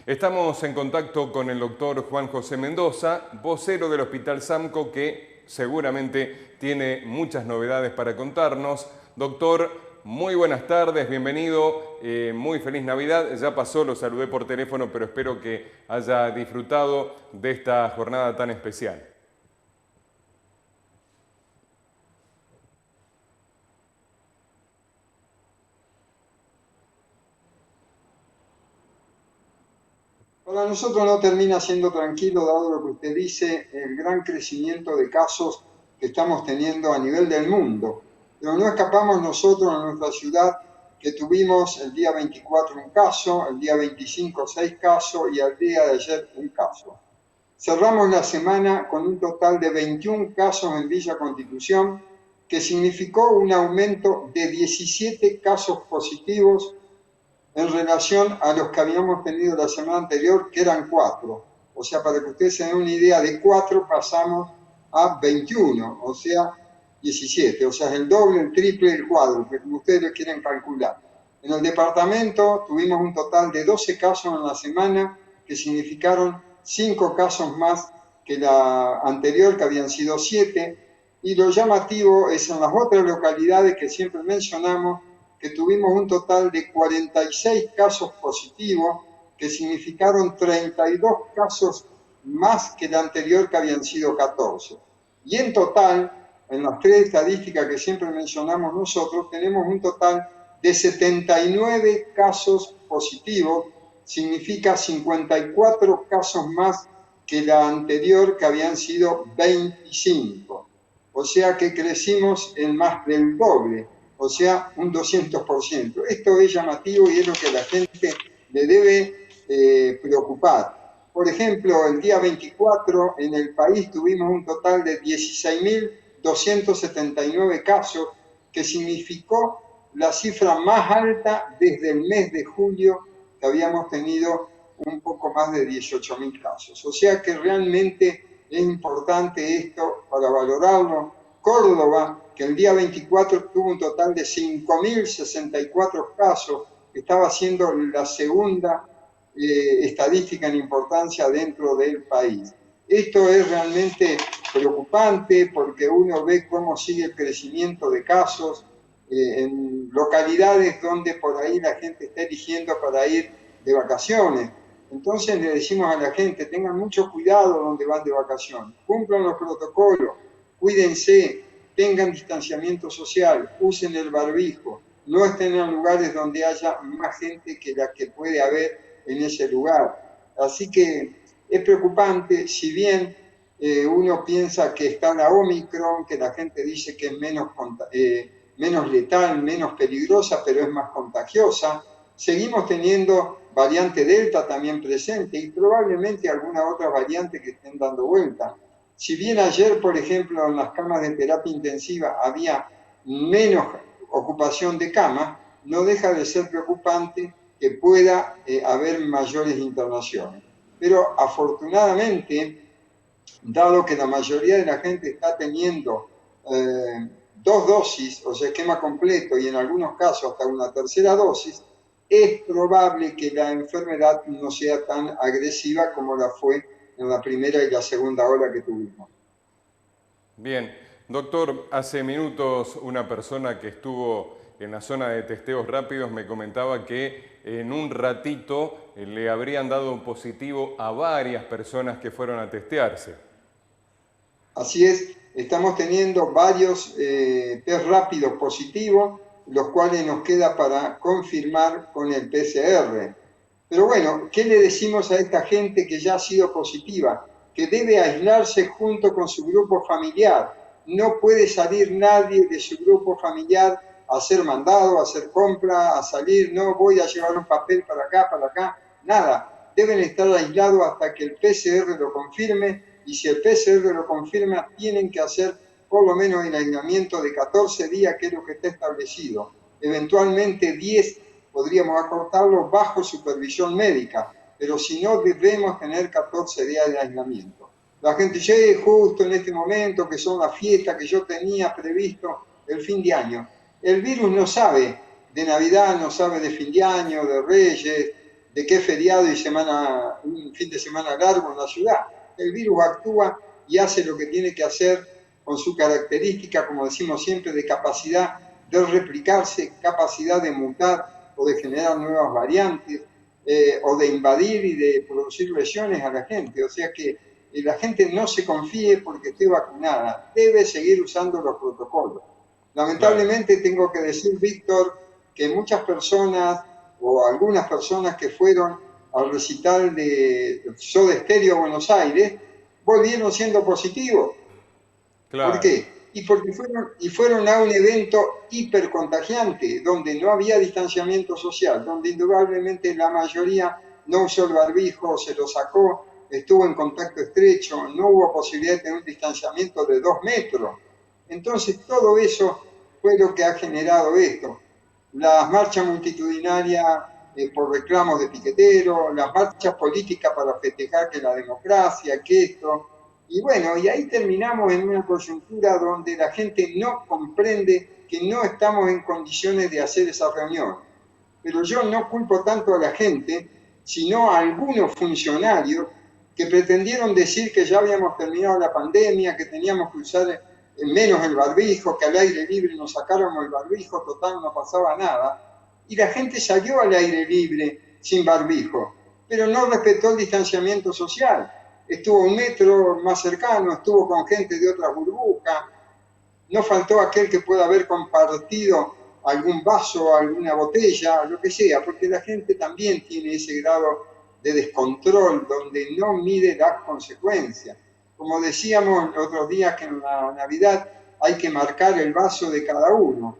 Estamos en contacto con el doctor Juan José Mendoza, vocero del Hospital Samco, que seguramente tiene muchas novedades para contarnos. Doctor, muy buenas tardes, bienvenido, muy feliz Navidad. Ya pasó, lo saludé por teléfono, pero espero que haya disfrutado de esta jornada tan especial. Para nosotros no termina siendo tranquilo, dado lo que usted dice, el gran crecimiento de casos que estamos teniendo a nivel del mundo. Pero no escapamos nosotros en nuestra ciudad, que tuvimos el día 24 un caso, el día 25 6 casos y al día de ayer un caso. Cerramos la semana con un total de 21 casos en Villa Constitución, que significó un aumento de 17 casos positivos en relación a los que habíamos tenido la semana anterior, que eran 4. O sea, para que ustedes se den una idea, de 4 pasamos a 21, o sea, 17. O sea, es el doble, el triple, el cuádruple, como ustedes lo quieren calcular. En el departamento tuvimos un total de 12 casos en la semana, que significaron 5 casos más que la anterior, que habían sido 7. Y lo llamativo es en las otras localidades que siempre mencionamos, que tuvimos un total de 46 casos positivos, que significaron 32 casos más que la anterior, que habían sido 14. Y en total, en las 3 estadísticas que siempre mencionamos nosotros, tenemos un total de 79 casos positivos, significa 54 casos más que la anterior, que habían sido 25. O sea que crecimos en más del doble, o sea, un 200%. Esto es llamativo y es lo que a la gente le debe preocupar. Por ejemplo, el día 24 en el país tuvimos un total de 16.279 casos, que significó la cifra más alta desde el mes de julio, que habíamos tenido un poco más de 18.000 casos. O sea que realmente es importante esto para valorarlo. Córdoba, que el día 24 tuvo un total de 5.064 casos, estaba siendo la segunda estadística en importancia dentro del país. Esto es realmente preocupante porque uno ve cómo sigue el crecimiento de casos en localidades donde por ahí la gente está eligiendo para ir de vacaciones. Entonces le decimos a la gente, tengan mucho cuidado donde van de vacaciones, cumplan los protocolos, cuídense, tengan distanciamiento social, usen el barbijo, no estén en lugares donde haya más gente que la que puede haber en ese lugar. Así que es preocupante, si bien uno piensa que está la Omicron, que la gente dice que es menos letal, menos peligrosa, pero es más contagiosa, seguimos teniendo variante Delta también presente y probablemente alguna otra variante que estén dando vuelta. Si bien ayer, por ejemplo, en las camas de terapia intensiva había menos ocupación de camas, no deja de ser preocupante que pueda haber mayores internaciones. Pero afortunadamente, dado que la mayoría de la gente está teniendo 2 dosis, o sea, esquema completo, y en algunos casos hasta una tercera dosis, es probable que la enfermedad no sea tan agresiva como la fue en la primera y la segunda ola que tuvimos. Bien, doctor, hace minutos una persona que estuvo en la zona de testeos rápidos me comentaba que en un ratito le habrían dado positivo a varias personas que fueron a testearse. Así es, estamos teniendo varios test rápidos positivos, los cuales nos queda para confirmar con el PCR. Pero bueno, ¿qué le decimos a esta gente que ya ha sido positiva? Que debe aislarse junto con su grupo familiar. No puede salir nadie de su grupo familiar a hacer mandado, a hacer compra, a salir. No voy a llevar un papel para acá, nada. Deben estar aislados hasta que el PCR lo confirme, y si el PCR lo confirma, tienen que hacer por lo menos el aislamiento de 14 días, que es lo que está establecido. Eventualmente 10 podríamos acortarlo bajo supervisión médica, pero si no, debemos tener 14 días de aislamiento. La gente dice, justo en este momento, que son las fiestas que yo tenía previsto el fin de año. El virus no sabe de Navidad, no sabe de fin de año, de Reyes, de que es feriado y un fin de semana largo en la ciudad. El virus actúa y hace lo que tiene que hacer con su característica, como decimos siempre, de capacidad de replicarse, capacidad de mutar o de generar nuevas variantes, o de invadir y de producir lesiones a la gente. O sea que la gente no se confíe porque esté vacunada, debe seguir usando los protocolos. Lamentablemente tengo que decir, Víctor, que muchas personas o algunas personas que fueron al recital de Soda Stereo Buenos Aires volvieron siendo positivos. Claro. ¿Por qué? Porque fueron a un evento hipercontagiante, donde no había distanciamiento social, donde indudablemente la mayoría no usó el barbijo, se lo sacó, estuvo en contacto estrecho, no hubo posibilidad de tener un distanciamiento de 2 metros. Entonces, todo eso fue lo que ha generado esto. Las marchas multitudinarias por reclamos de piqueteros, las marchas políticas para festejar que la democracia, que esto. Y bueno, y ahí terminamos en una coyuntura donde la gente no comprende que no estamos en condiciones de hacer esa reunión. Pero yo no culpo tanto a la gente, sino a algunos funcionarios que pretendieron decir que ya habíamos terminado la pandemia, que teníamos que usar menos el barbijo, que al aire libre nos sacáramos el barbijo, total no pasaba nada. Y la gente salió al aire libre sin barbijo, pero no respetó el distanciamiento social. Estuvo 1 metro más cercano, estuvo con gente de otras burbujas, no faltó aquel que pueda haber compartido algún vaso, alguna botella, lo que sea, porque la gente también tiene ese grado de descontrol donde no mide las consecuencias. Como decíamos otros días que en la Navidad hay que marcar el vaso de cada uno.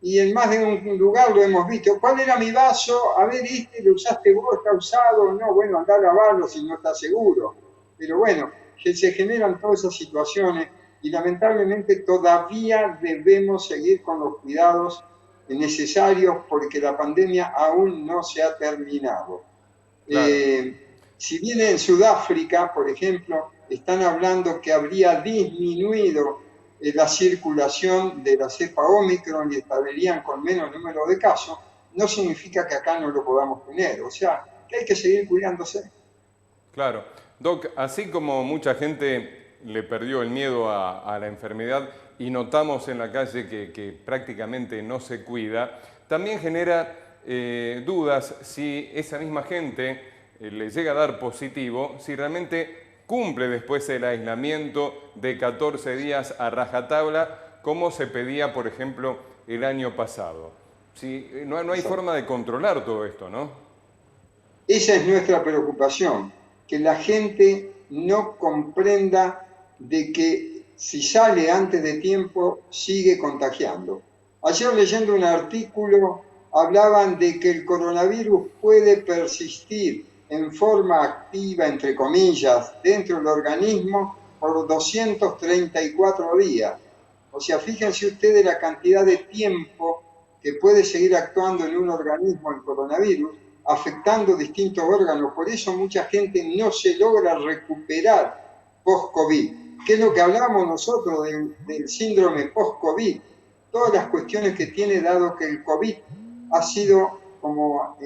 Y en más de un lugar lo hemos visto. ¿Cuál era mi vaso? A ver, ¿lo usaste vos? ¿Está usado? No, bueno, andá a lavarlo si no estás seguro. Pero bueno, que se generan todas esas situaciones y lamentablemente todavía debemos seguir con los cuidados necesarios porque la pandemia aún no se ha terminado. Claro. Si bien en Sudáfrica, por ejemplo, están hablando que habría disminuido la circulación de la cepa Omicron y estarían con menos número de casos, no significa que acá no lo podamos tener. O sea, que hay que seguir cuidándose. Claro. Doc, así como mucha gente le perdió el miedo a la enfermedad y notamos en la calle que prácticamente no se cuida, también genera dudas si esa misma gente le llega a dar positivo, si realmente cumple después el aislamiento de 14 días a rajatabla, como se pedía, por ejemplo, el año pasado. Si, no hay forma de controlar todo esto, ¿no? Esa es nuestra preocupación, que la gente no comprenda de que si sale antes de tiempo sigue contagiando. Ayer leyendo un artículo hablaban de que el coronavirus puede persistir en forma activa, entre comillas, dentro del organismo por 234 días. O sea, fíjense ustedes la cantidad de tiempo que puede seguir actuando en un organismo el coronavirus, afectando distintos órganos. Por eso mucha gente no se logra recuperar post-COVID. ¿Qué es lo que hablamos nosotros del síndrome post-COVID? Todas las cuestiones que tiene, dado que el COVID ha sido como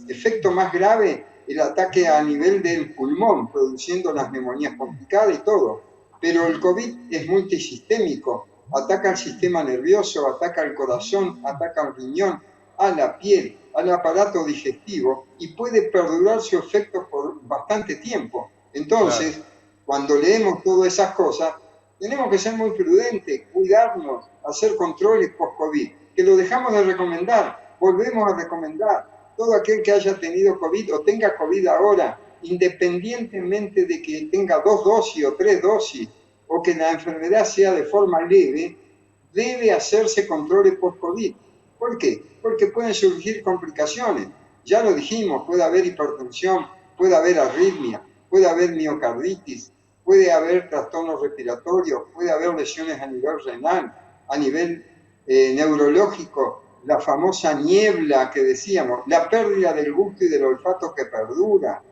efecto más grave el ataque a nivel del pulmón, produciendo las neumonías complicadas y todo. Pero el COVID es multisistémico, ataca al sistema nervioso, ataca al corazón, ataca al riñón, a la piel, al aparato digestivo y puede perdurar su efecto por bastante tiempo. Entonces, claro, cuando leemos todas esas cosas, tenemos que ser muy prudentes, cuidarnos, hacer controles post-COVID, que lo dejamos de recomendar, volvemos a recomendar. Todo aquel que haya tenido COVID o tenga COVID ahora, independientemente de que tenga 2 dosis o 3 dosis, o que la enfermedad sea de forma leve, debe hacerse controles post-COVID. ¿Por qué? Porque pueden surgir complicaciones. Ya lo dijimos, puede haber hipertensión, puede haber arritmia, puede haber miocarditis, puede haber trastornos respiratorios, puede haber lesiones a nivel renal, a nivel neurológico, la famosa niebla que decíamos, la pérdida del gusto y del olfato que perdura.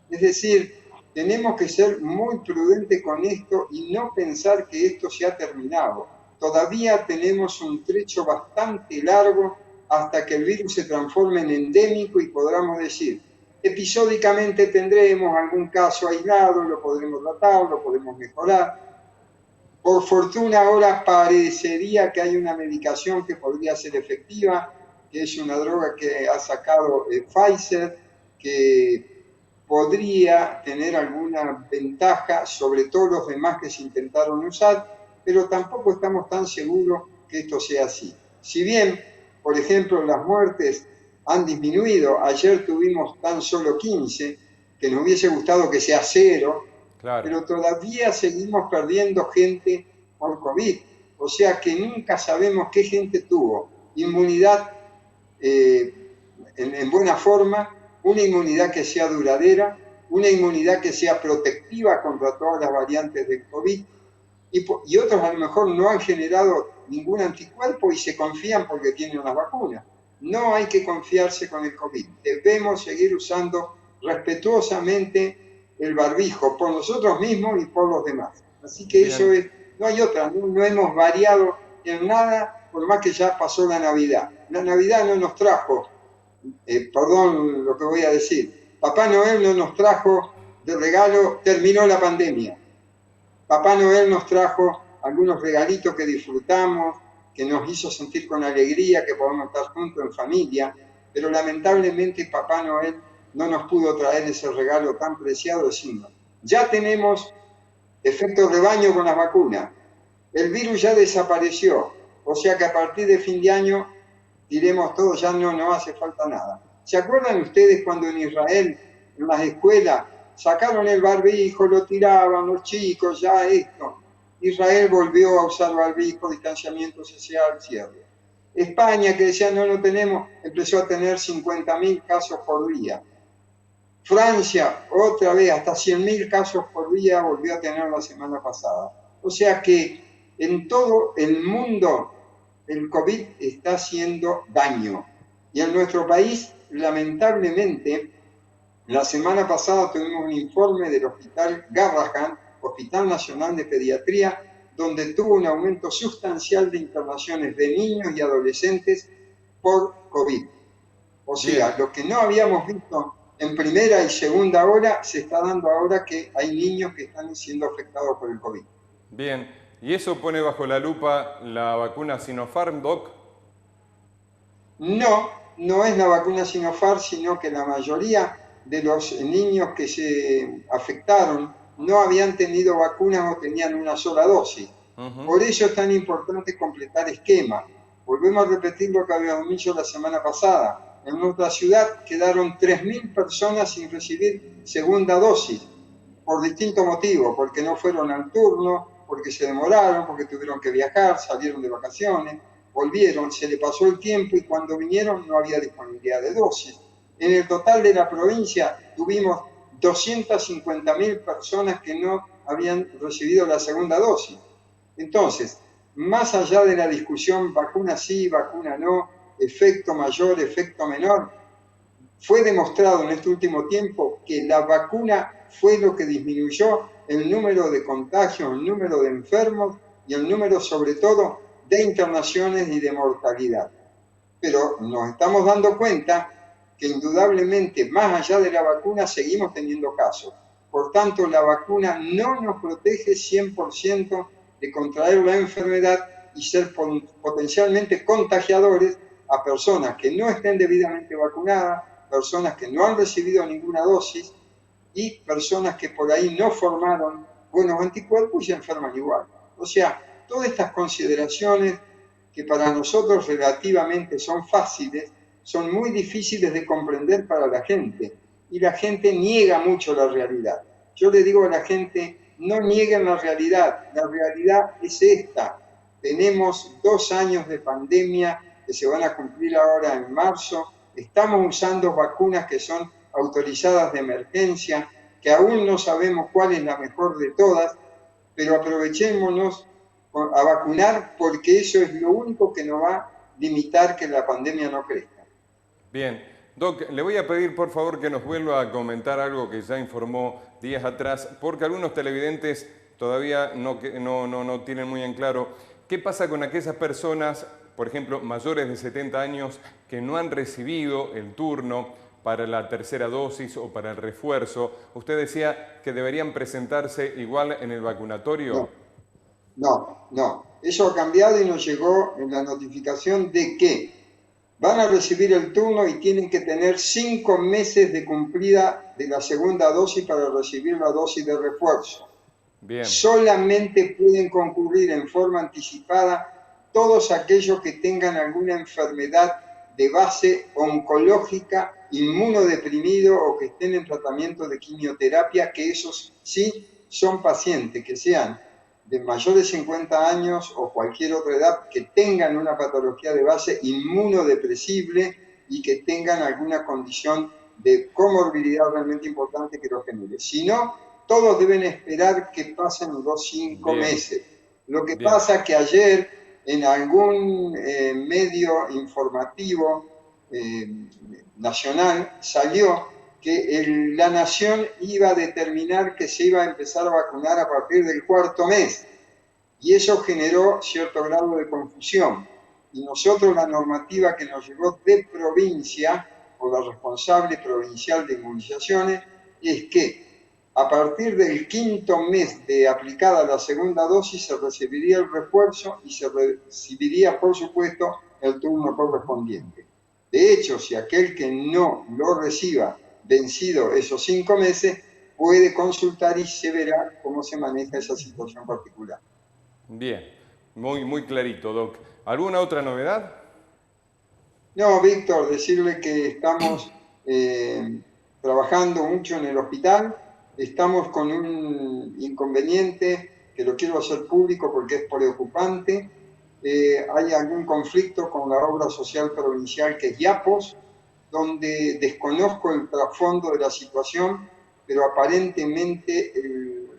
Es decir, tenemos que ser muy prudentes con esto y no pensar que esto se ha terminado. Todavía tenemos un trecho bastante largo hasta que el virus se transforme en endémico y podamos decir, Episódicamente tendremos algún caso aislado, lo podremos tratar, lo podemos mejorar. Por fortuna ahora parecería que hay una medicación que podría ser efectiva, que es una droga que ha sacado Pfizer, que podría tener alguna ventaja sobre todos los demás que se intentaron usar, pero tampoco estamos tan seguros que esto sea así. Si bien, por ejemplo, las muertes han disminuido, ayer tuvimos tan solo 15, que nos hubiese gustado que sea 0, Claro. pero todavía seguimos perdiendo gente por COVID. O sea que nunca sabemos qué gente tuvo inmunidad en buena forma, una inmunidad que sea duradera, una inmunidad que sea protectiva contra todas las variantes del COVID, y otros a lo mejor no han generado ningún anticuerpo y se confían porque tienen las vacunas. No hay que confiarse con el COVID. Debemos seguir usando respetuosamente el barbijo por nosotros mismos y por los demás. Así que bien, eso es, no hay otra, no hemos variado en nada, por más que ya pasó la Navidad. La Navidad no nos trajo, perdón lo que voy a decir, Papá Noel no nos trajo de regalo, terminó la pandemia. Papá Noel nos trajo algunos regalitos que disfrutamos, que nos hizo sentir con alegría que podemos estar juntos en familia, pero lamentablemente Papá Noel no nos pudo traer ese regalo tan preciado de signo. Ya tenemos efecto rebaño con las vacunas. El virus ya desapareció, o sea que a partir de fin de año diremos todos, ya no hace falta nada. ¿Se acuerdan ustedes cuando en Israel, en las escuelas, sacaron el barbijo, lo tiraban los chicos, ya esto? Israel volvió a usar barbijo, distanciamiento social, cierre. España, que decía no tenemos, empezó a tener 50.000 casos por día. Francia, otra vez, hasta 100.000 casos por día volvió a tener la semana pasada. O sea que en todo el mundo el COVID está haciendo daño. Y en nuestro país, lamentablemente, la semana pasada tuvimos un informe del Hospital Garrahan, Hospital Nacional de Pediatría, donde tuvo un aumento sustancial de internaciones de niños y adolescentes por COVID. O sea, bien, lo que no habíamos visto en primera y segunda ola se está dando ahora, que hay niños que están siendo afectados por el COVID. Bien, ¿y eso pone bajo la lupa la vacuna Sinopharm, Doc? No es la vacuna Sinopharm, sino que la mayoría de los niños que se afectaron no habían tenido vacunas o tenían una sola dosis. Por eso es tan importante completar esquema. Volvemos a repetir lo que habíamos dicho la semana pasada. En nuestra ciudad quedaron 3.000 personas sin recibir segunda dosis, por distintos motivos, porque no fueron al turno, porque se demoraron, porque tuvieron que viajar, salieron de vacaciones, volvieron, se le pasó el tiempo y cuando vinieron no había disponibilidad de dosis. En el total de la provincia tuvimos 250.000 personas que no habían recibido la segunda dosis. Entonces, más allá de la discusión vacuna sí, vacuna no, efecto mayor, efecto menor, fue demostrado en este último tiempo que la vacuna fue lo que disminuyó el número de contagios, el número de enfermos y el número, sobre todo, de internaciones y de mortalidad. Pero nos estamos dando cuenta que indudablemente, más allá de la vacuna, seguimos teniendo casos. Por tanto, la vacuna no nos protege 100% de contraer la enfermedad y ser potencialmente contagiadores a personas que no estén debidamente vacunadas, personas que no han recibido ninguna dosis y personas que por ahí no formaron buenos anticuerpos y se enferman igual. O sea, todas estas consideraciones que para nosotros relativamente son fáciles, son muy difíciles de comprender para la gente. Y la gente niega mucho la realidad. Yo le digo a la gente, no nieguen la realidad es esta. Tenemos 2 años de pandemia que se van a cumplir ahora en marzo. Estamos usando vacunas que son autorizadas de emergencia, que aún no sabemos cuál es la mejor de todas, pero aprovechémonos a vacunar porque eso es lo único que nos va a limitar que la pandemia no crezca. Bien, Doc, le voy a pedir por favor que nos vuelva a comentar algo que ya informó días atrás, porque algunos televidentes todavía no tienen muy en claro qué pasa con aquellas personas, por ejemplo, mayores de 70 años, que no han recibido el turno, para la tercera dosis o para el refuerzo. Usted decía que deberían presentarse igual en el vacunatorio. No. Eso ha cambiado y nos llegó en la notificación de que van a recibir el turno y tienen que tener 5 meses de cumplida de la segunda dosis para recibir la dosis de refuerzo. Bien. Solamente pueden concurrir en forma anticipada todos aquellos que tengan alguna enfermedad de base oncológica, inmunodeprimido o que estén en tratamiento de quimioterapia, que esos sí son pacientes que sean de mayores de 50 años o cualquier otra edad, que tengan una patología de base inmunodepresible y que tengan alguna condición de comorbilidad realmente importante que lo genere. Si no, todos deben esperar que pasen los 5 meses. Lo que pasa es que ayer en algún medio informativo nacional salió que la nación iba a determinar que se iba a empezar a vacunar a partir del 4.º mes. Y eso generó cierto grado de confusión. Y nosotros la normativa que nos llegó de provincia, por la responsable provincial de inmunizaciones, es que a partir del 5.º mes de aplicada la segunda dosis se recibiría el refuerzo y se recibiría, por supuesto, el turno correspondiente. De hecho, si aquel que no lo reciba vencido esos 5 meses, puede consultar y se verá cómo se maneja esa situación particular. Bien, muy clarito, Doc. ¿Alguna otra novedad? No, Víctor, decirle que estamos trabajando mucho en el hospital. Estamos con un inconveniente que lo quiero hacer público porque es preocupante. Hay algún conflicto con la obra social provincial que es IAPOS, donde desconozco el trasfondo de la situación, pero aparentemente el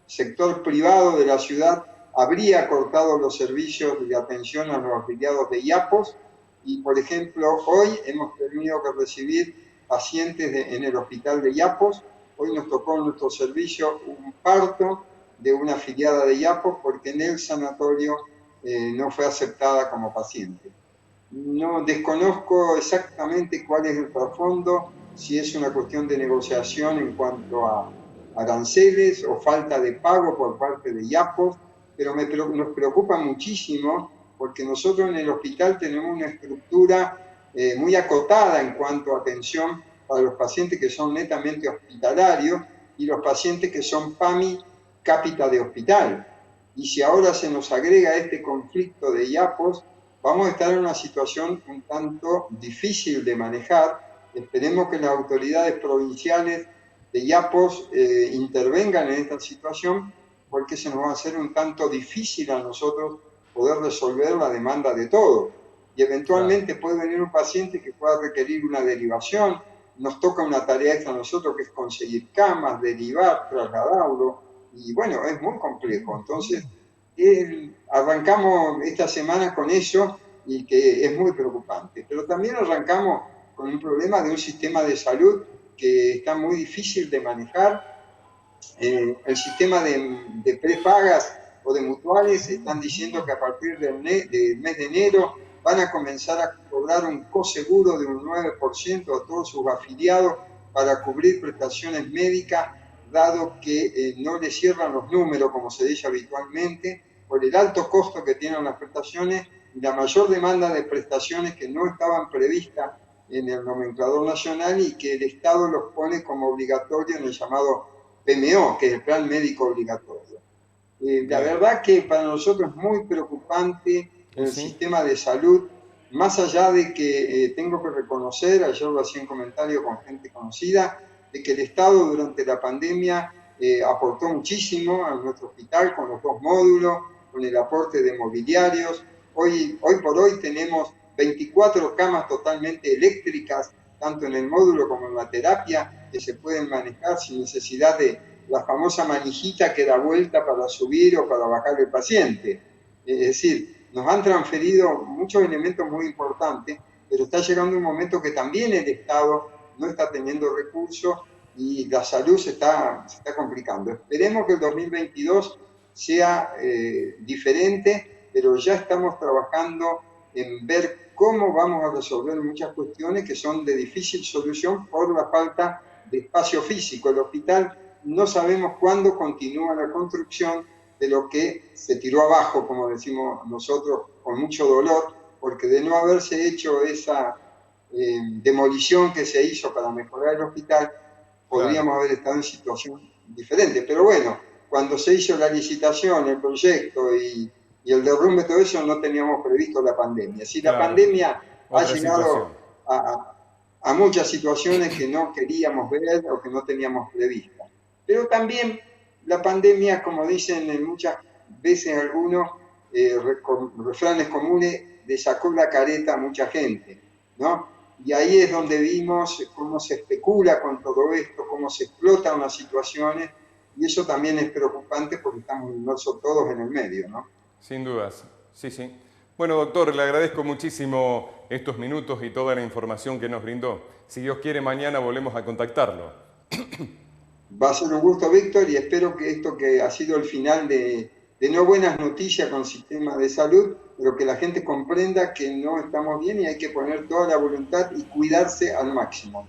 sector privado de la ciudad habría cortado los servicios de atención a los afiliados de IAPOS y, por ejemplo, hoy hemos tenido que recibir pacientes en el hospital de IAPOS. Hoy nos tocó en nuestro servicio un parto de una afiliada de IAPOS porque en el sanatorio no fue aceptada como paciente. No desconozco exactamente cuál es el trasfondo, si es una cuestión de negociación en cuanto a aranceles o falta de pago por parte de IAPOS, pero nos preocupa muchísimo porque nosotros en el hospital tenemos una estructura muy acotada en cuanto a atención para los pacientes que son netamente hospitalarios y los pacientes que son PAMI cápita de hospital. Y si ahora se nos agrega este conflicto de IAPOS, vamos a estar en una situación un tanto difícil de manejar. Esperemos que las autoridades provinciales de IAPOS intervengan en esta situación porque se nos va a hacer un tanto difícil a nosotros poder resolver la demanda de todos. Y eventualmente puede venir un paciente que pueda requerir una derivación. Nos toca una tarea extra a nosotros que es conseguir camas, derivar, trasladarlo. Y bueno, es muy complejo. Entonces, arrancamos esta semana con eso y que es muy preocupante. Pero también arrancamos con un problema de un sistema de salud que está muy difícil de manejar. El sistema de prepagas o de mutuales están diciendo que a partir del mes de enero van a comenzar a cobrar un coseguro de un 9% a todos sus afiliados para cubrir prestaciones médicas, dado que no le cierran los números, como se dice habitualmente, por el alto costo que tienen las prestaciones y la mayor demanda de prestaciones que no estaban previstas en el nomenclador nacional y que el Estado los pone como obligatorio en el llamado PMO, que es el Plan Médico Obligatorio. La verdad que para nosotros es muy preocupante el sistema de salud, más allá de que tengo que reconocer, ayer lo hacía en comentario con gente conocida, de que el Estado durante la pandemia aportó muchísimo a nuestro hospital con los 2 módulos, con el aporte de mobiliarios. Hoy por hoy tenemos 24 camas totalmente eléctricas, tanto en el módulo como en la terapia, que se pueden manejar sin necesidad de la famosa manijita que da vuelta para subir o para bajar el paciente. Es decir, nos han transferido muchos elementos muy importantes, pero está llegando un momento que también el Estado no está teniendo recursos y la salud se está complicando. Esperemos que el 2022 sea diferente, pero ya estamos trabajando en ver cómo vamos a resolver muchas cuestiones que son de difícil solución por la falta de espacio físico. El hospital no sabemos cuándo continúa la construcción de lo que se tiró abajo, como decimos nosotros, con mucho dolor, porque de no haberse hecho esa demolición que se hizo para mejorar el hospital, podríamos haber estado en situación diferente. Pero bueno, cuando se hizo la licitación, el proyecto y el derrumbe, todo eso, no teníamos previsto la pandemia. Si la pandemia ha llegado a muchas situaciones que no queríamos ver o que no teníamos previstas. Pero también la pandemia, como dicen muchas veces algunos refranes comunes, le sacó la careta a mucha gente, ¿no? Y ahí es donde vimos cómo se especula con todo esto, cómo se explotan las situaciones, y eso también es preocupante porque estamos inmersos todos en el medio, ¿no? Sin dudas, sí, sí. Bueno, doctor, le agradezco muchísimo estos minutos y toda la información que nos brindó. Si Dios quiere, mañana volvemos a contactarlo. Va a ser un gusto, Víctor, y espero que esto que ha sido el final de no buenas noticias con sistemas de salud, pero que la gente comprenda que no estamos bien y hay que poner toda la voluntad y cuidarse al máximo.